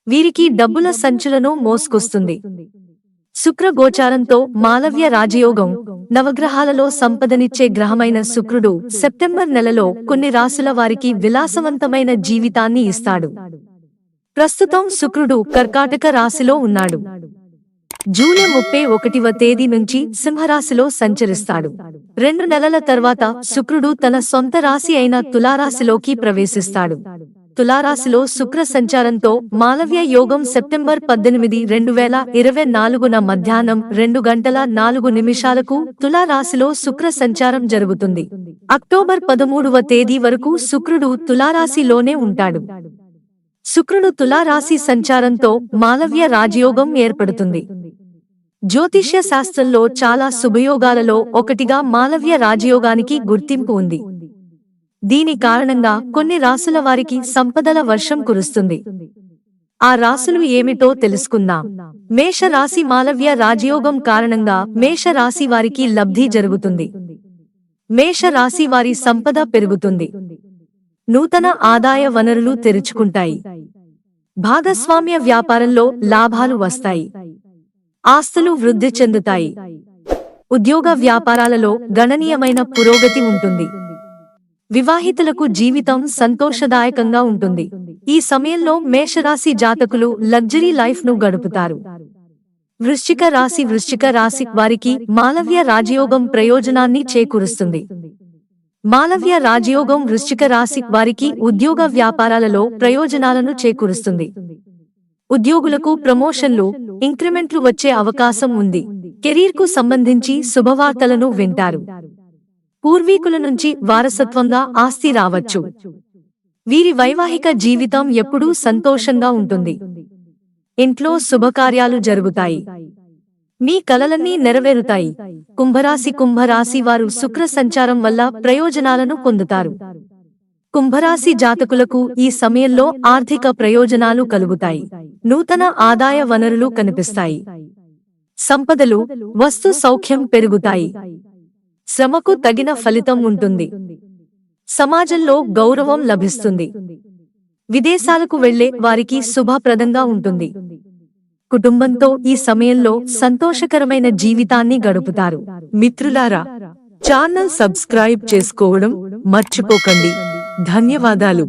వీరికి డబ్బుల సంచులను మోసుకొస్తుంది. శుక్ర గోచారంతో మాలవ్య రాజయోగం. నవగ్రహాలలో సంపదనిచ్చే గ్రహమైన శుక్రుడు సెప్టెంబర్ నెలలో కొన్ని రాశుల వారికి విలాసవంతమైన జీవితాన్ని ఇస్తాడు. ప్రస్తుతం శుక్రుడు కర్కాటక రాశిలో ఉన్నాడు. జూలై 31వ తేదీ నుంచి సింహరాశిలో సంచరిస్తాడు. 2 నెలల తర్వాత శుక్రుడు తన సొంత రాశి అయిన తులారాశిలోకి ప్రవేశిస్తాడు. తులారాశిలో శుక్ర సంచారంతో మాలవ్య యోగం సెప్టెంబర్ 18, 2024న మధ్యాహ్నం 2:04 తులారాశిలో శుక్ర సంచారం జరుగుతుంది. అక్టోబర్ 13వ తేదీ వరకు శుక్రుడు తులారాశిలోనే ఉంటాడు. శుక్రుడు తులారాశి సంచారంతో మాలవ్య రాజయోగం ఏర్పడుతుంది. జ్యోతిష్య శాస్త్రంలో చాలా శుభయోగాలలో ఒకటిగా మాలవ్య రాజయోగానికి గుర్తింపు ఉంది. దీని కారణంగా కొన్ని రాశుల వారికి సంపదల వర్షం కురుస్తుంది. ఆ రాశులు ఏమిటో తెలుసుకుందాం. మేష రాశి మాలవ్య రాజయోగం కారణంగా మేష రాశి వారికి లబ్ధి జరుగుతుంది. మేష రాశి వారి సంపద పెరుగుతుంది. నూతన ఆదాయ వనరులు తెరుచుకుంటాయి. భాగస్వామ్య వ్యాపారంలో లాభాలు వస్తాయి. ఆస్తులు వృద్ధి చెందుతాయి. ఉద్యోగ వ్యాపారాలలో గణనీయమైన పురోగతి ఉంటుంది. వివాహితులకు జీవితం సంతోషదాయకంగా ఉంటుంది. ఈ సమయంలో మేషరాశి జాతకులు లగ్జరీ లైఫ్ ను గడుపుతారు. వృశ్చిక రాశి వారికి మాలవ్య రాజయోగం ప్రయోజనాన్ని చేకూరుస్తుంది. మాలవ్య రాజయోగం వృశ్చిక రాశి వారికి ఉద్యోగ వ్యాపారాలలో ప్రయోజనాలను చేకూరుస్తుంది. ఉద్యోగులకు ప్రమోషన్లు, ఇంక్రిమెంట్లు వచ్చే అవకాశం ఉంది. కెరీర్కు సంబంధించి శుభవార్తలను వింటారు. పూర్వీకుల నుంచి వారసత్వంగా ఆస్తి రావచ్చు. వీరి వైవాహిక జీవితం ఎప్పుడూ సంతోషంగా ఉంటుంది. ఇంట్లో శుభకార్యాలు జరుగుతాయి. మీ కలలన్నీ నెరవేరుతాయి. కుంభరాశి వారు శుక్ర సంచారం వల్ల ప్రయోజనాలను పొందుతారు. కుంభరాశి జాతకులకు ఈ సమయంలో ఆర్థిక ప్రయోజనాలు కలుగుతాయి. నూతన ఆదాయ వనరులు కనిపిస్తాయి. సంపదలు, వస్తు సౌఖ్యం పెరుగుతాయి. శ్రమకు తగిన ఫలితం ఉంటుంది. సమాజంలో గౌరవం లభిస్తుంది. విదేశాలకు వెళ్లే వారికి శుభప్రదంగా ఉంటుంది. కుటుంబంతో ఈ సమయంలో సంతోషకరమైన జీవితాన్ని గడుపుతారు. మిత్రులారా, ఛానల్ సబ్స్క్రైబ్ చేసుకోవడం మర్చిపోకండి. ధన్యవాదాలు.